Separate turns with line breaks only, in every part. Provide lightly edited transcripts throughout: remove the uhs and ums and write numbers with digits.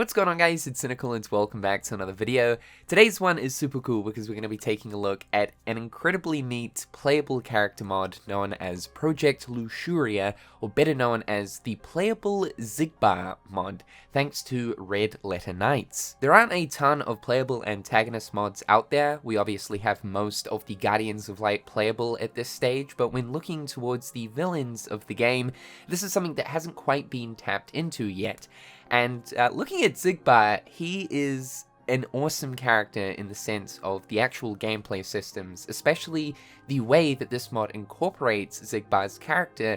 what's going on guys, it's Cynical and welcome back to another video. Today's one is super cool because we're going to be taking a look at an incredibly neat playable character mod known as Project Luxuria, or better known as the Playable Xigbar mod, thanks to Redletternights. There aren't a ton of playable antagonist mods out there. We obviously have most of the Guardians of Light playable at this stage, but when looking towards the villains of the game, this is something that hasn't quite been tapped into yet. And looking at Xigbar, he is an awesome character in the sense of the actual gameplay systems, especially the way that this mod incorporates Xigbar's character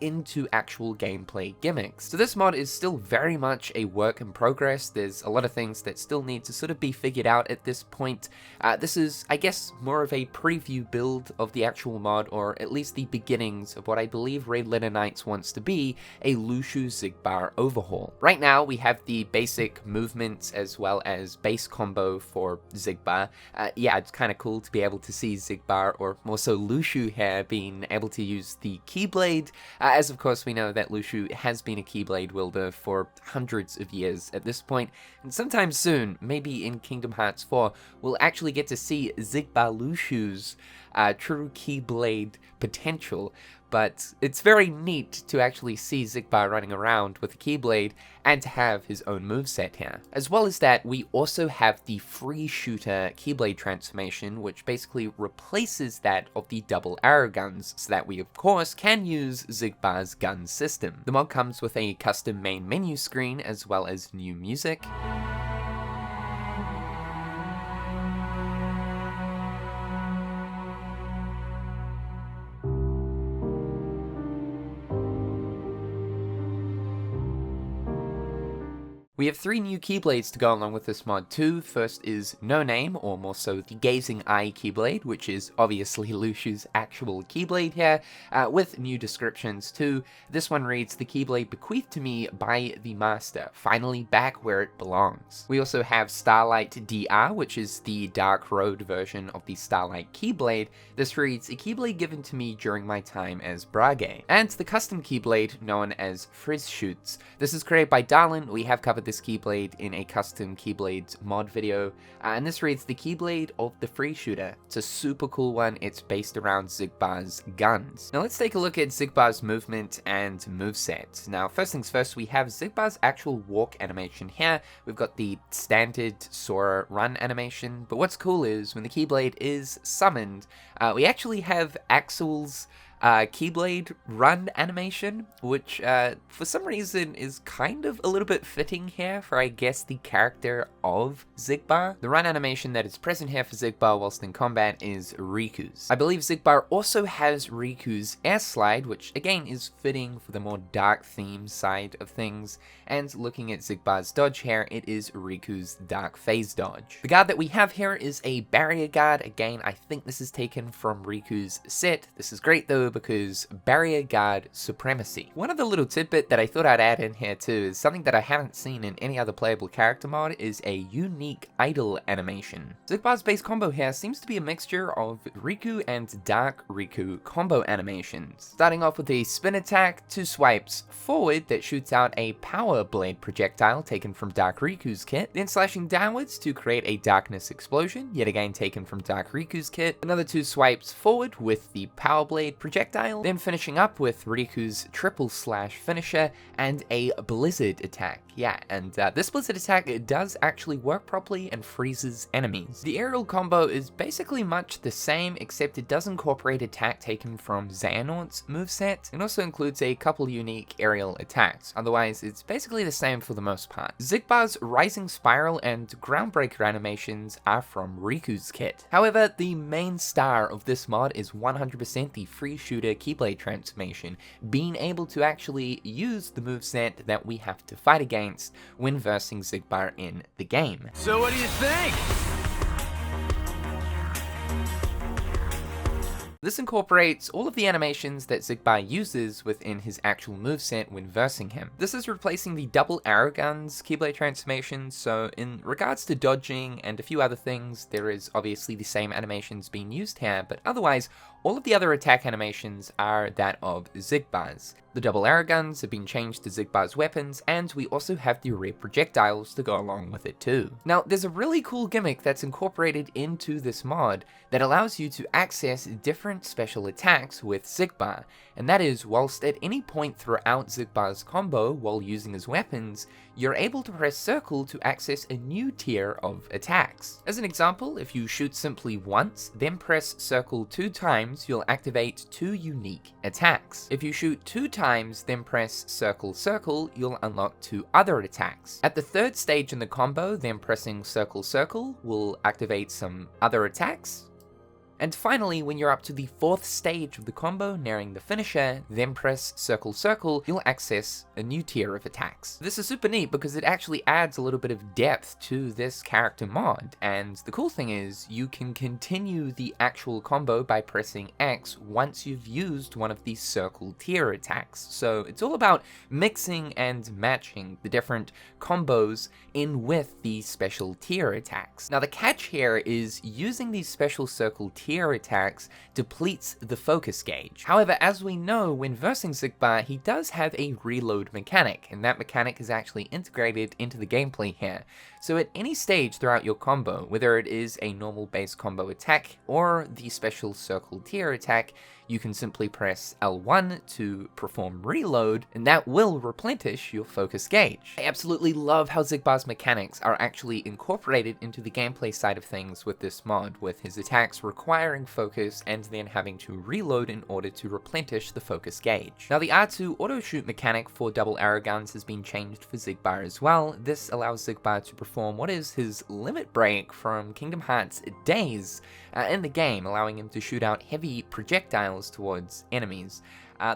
into actual gameplay gimmicks. So this mod is still very much a work in progress. There's a lot of things that still need to sort of be figured out at this point. This is, I guess, more of a preview build of the actual mod, or at least the beginnings of what I believe Redletternights wants to be a Luxu Xigbar overhaul. Right now we have the basic movements as well as base combo for Xigbar. Yeah, it's kind of cool to be able to see Xigbar, or more so Luxu here, being able to use the Keyblade, as of course we know that Luxu has been a Keyblade wielder for hundreds of years at this point, and sometime soon, maybe in Kingdom Hearts 4, we'll actually get to see Xigbar Luxu's true Keyblade potential. But it's very neat to actually see Xigbar running around with a Keyblade and to have his own moveset here. As well as that, we also have the free shooter Keyblade transformation, which basically replaces that of the double arrow guns, so that we of course can use Xigbar's gun system. The mod comes with a custom main menu screen as well as new music. We have 3 new Keyblades to go along with this mod too. First is No Name, or more so the Gazing Eye Keyblade, which is obviously Luxu's actual Keyblade here, with new descriptions too. This one reads, "The Keyblade bequeathed to me by the Master, finally back where it belongs." We also have Starlight DR, which is the Dark Road version of the Starlight Keyblade. This reads, "A Keyblade given to me during my time as Brage." And the custom Keyblade known as Frizz Shoots. This is created by Darlin. We have covered this Keyblade in a custom Keyblades mod video, and this reads, "The Keyblade of the Free Shooter." It's a super cool one. It's based around Xigbar's guns. Now let's take a look at Xigbar's movement and moveset. Now first things first, we have Xigbar's actual walk animation here. We've got the standard Sora run animation, but what's cool is when the Keyblade is summoned, we actually have Axel's Keyblade run animation, which for some reason is kind of a little bit fitting here for, I guess, the character of Xigbar. The run animation that is present here for Xigbar whilst in combat is Riku's. I believe Xigbar also has Riku's air slide, which again is fitting for the more dark theme side of things, and looking at Xigbar's dodge here, it is Riku's dark phase dodge. The guard that we have here is a barrier guard. Again, I think this is taken from Riku's set. This is great though, because barrier guard supremacy. One other little tidbit that I thought I'd add in here too is something that I haven't seen in any other playable character mod is a unique idle animation. Xigbar's base combo here seems to be a mixture of Riku and Dark Riku combo animations. Starting off with a spin attack, 2 swipes forward that shoots out a power blade projectile taken from Dark Riku's kit, then slashing downwards to create a darkness explosion, yet again taken from Dark Riku's kit, another 2 swipes forward with the power blade projectile, then finishing up with Riku's triple slash finisher and a blizzard attack. Yeah, and this blizzard attack, it does actually work properly and freezes enemies. The aerial combo is basically much the same, except it does incorporate attack taken from Xehanort's moveset. It also includes a couple unique aerial attacks. Otherwise, it's basically the same for the most part. Xigbar's Rising Spiral and Groundbreaker animations are from Riku's kit. However, the main star of this mod is 100% the free shooter Keyblade transformation, being able to actually use the moveset that we have to fight against when versing Xigbar in the game.
So what do you think?
This incorporates all of the animations that Xigbar uses within his actual moveset when versing him. This is replacing the double arrow guns Keyblade transformation, so in regards to dodging and a few other things, there is obviously the same animations being used here, but otherwise, All of the other attack animations are that of Xigbar's. The double arrow guns have been changed to Xigbar's weapons, and we also have the rare projectiles to go along with it too. Now, there's a really cool gimmick that's incorporated into this mod that allows you to access different special attacks with Xigbar, and that is, whilst at any point throughout Xigbar's combo while using his weapons, you're able to press circle to access a new tier of attacks. As an example, if you shoot simply once, then press circle 2 times, you'll activate 2 unique attacks. If you shoot 2 times, then press circle circle, you'll unlock 2 other attacks. At the 3rd stage in the combo, then pressing circle circle will activate some other attacks. And finally, when you're up to the 4th stage of the combo, nearing the finisher, then press circle circle, you'll access a new tier of attacks. This is super neat because it actually adds a little bit of depth to this character mod, and the cool thing is you can continue the actual combo by pressing X once you've used one of these circle tier attacks. So it's all about mixing and matching the different combos in with these special tier attacks. Now the catch here is using these special circle tier attacks depletes the focus gauge. However, as we know, when versing Xigbar, he does have a reload mechanic, and that mechanic is actually integrated into the gameplay here. So at any stage throughout your combo, whether it is a normal base combo attack or the special circle tier attack, you can simply press L1 to perform reload, and that will replenish your focus gauge. I absolutely love how Xigbar's mechanics are actually incorporated into the gameplay side of things with this mod, with his attacks requiring focus and then having to reload in order to replenish the focus gauge. Now the R2 auto shoot mechanic for double arrow guns has been changed for Xigbar as well. This allows Xigbar to perform what is his limit break from Kingdom Hearts Days in the game, allowing him to shoot out heavy projectiles towards enemies.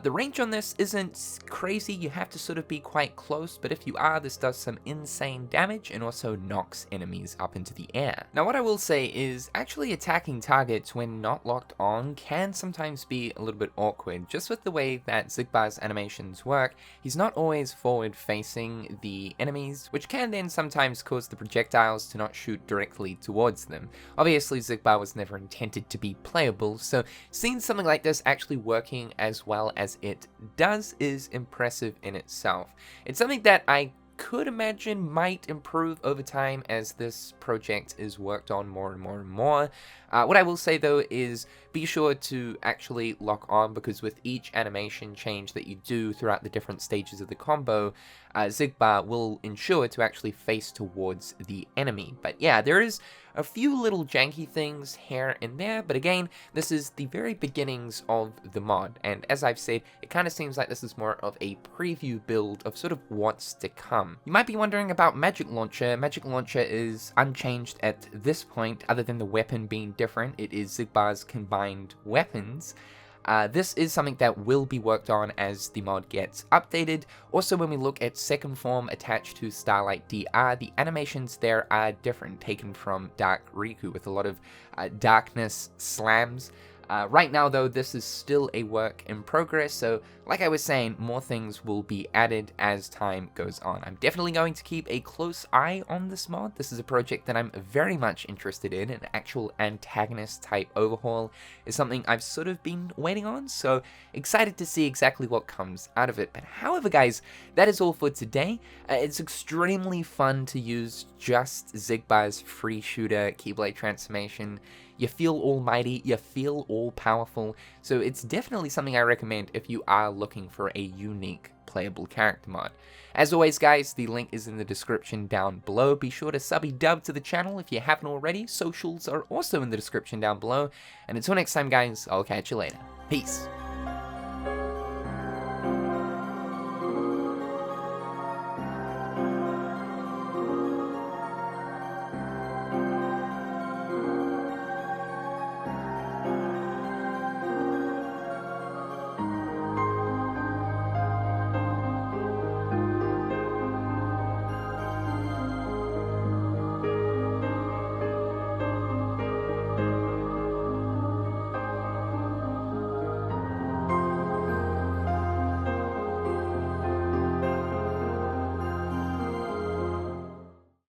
The range on this isn't crazy, you have to sort of be quite close, but if you are, this does some insane damage and also knocks enemies up into the air. Now what I will say is, actually attacking targets when not locked on can sometimes be a little bit awkward. Just with the way that Xigbar's animations work, he's not always forward facing the enemies, which can then sometimes cause the projectiles to not shoot directly towards them. Obviously Xigbar was never intended to be playable, so seeing something like this actually working as well as it does is impressive in itself. It's something that I could imagine might improve over time as this project is worked on more and more and more. What I will say though is be sure to actually lock on, because with each animation change that you do throughout the different stages of the combo, Xigbar will ensure to actually face towards the enemy. But yeah, there is a few little janky things here and there, but again, this is the very beginnings of the mod, and as I've said, it kind of seems like this is more of a preview build of sort of what's to come. You might be wondering about Magic Launcher. Magic Launcher is unchanged at this point, other than the weapon being different. It is Xigbar's combined weapons. This is something that will be worked on as the mod gets updated. Also, when we look at second form attached to Starlight DR, the animations there are different, taken from Dark Riku, with a lot of darkness slams. Right now though, this is still a work in progress, so like I was saying, more things will be added as time goes on. I'm definitely going to keep a close eye on this mod. This is a project that I'm very much interested in. An actual antagonist type overhaul is something I've sort of been waiting on, so excited to see exactly what comes out of it. But however guys, that is all for today. It's extremely fun to use just Xigbar's free shooter Keyblade transformation. You feel almighty, you feel all powerful, so it's definitely something I recommend if you are looking for a unique playable character mod. As always guys, the link is in the description down below. Be sure to sub-dub to the channel if you haven't already. Socials are also in the description down below, and until next time guys, I'll catch you later. Peace.